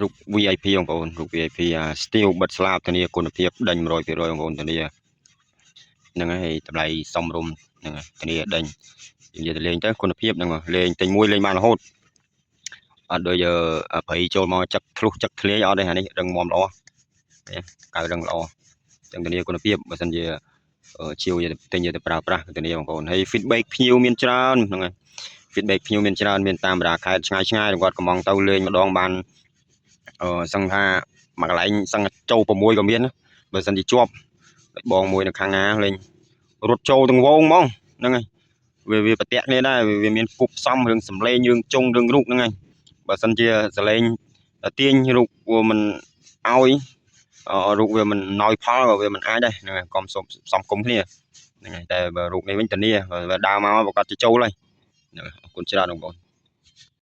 រូប VIP បងប្អូនរូប VIP steel បិទស្លាបធានាគុណភាពដេញ 100% បងប្អូនធានាហ្នឹងហើយតម្លៃសមរម្យហ្នឹងហើយធានាដេញនិយាយទៅលេងទៅគុណភាពហ្នឹងលេងទិញមួយលេងបានរហូតអត់ដូចប្រៃចូលមកចឹកធ្លុះចឹកធ្លាយអត់ទេអានេះរឹងមាំល្អកៅរឹងល្អចឹងធានាគុណភាពបើសិនជាជាវទិញទៅប្រើប្រាស់ធានាបងប្អូនហើយ feedback ភ្ញៀវមានច្រើនហ្នឹងហើយ feedback ភ្ញៀវមានច្រើនមានតាមបណ្ដាខេត្តឆ្ងាយគាត់កំងទៅលេងម្ដងបានសឹងថាមួយកន្លែងសឹងចូល6ក៏មានបើសិនជាជាប់បងមួយនៅខាងណាលេងរត់ចូលទាំងវងហ្មងហ្នឹងហើយវាប្រតាក់គ្នាដែរវាមានគប់ផ្សំរឿងសំឡេងរឿងចុងរឿងរូបហ្នឹងហើយបើសិនជាសលេងទាញរូបវាមិនឲ្យរូបវាមិនណយផលក៏វាមិនអាចដែរហ្នឹងហើយកុំសំគុំគ្នាហ្នឹងហើយតែបើរូបនេះវិញធានាបើដើរមកប្រកាសជាចូលហើយអរគុណច្រើនបងប្អូន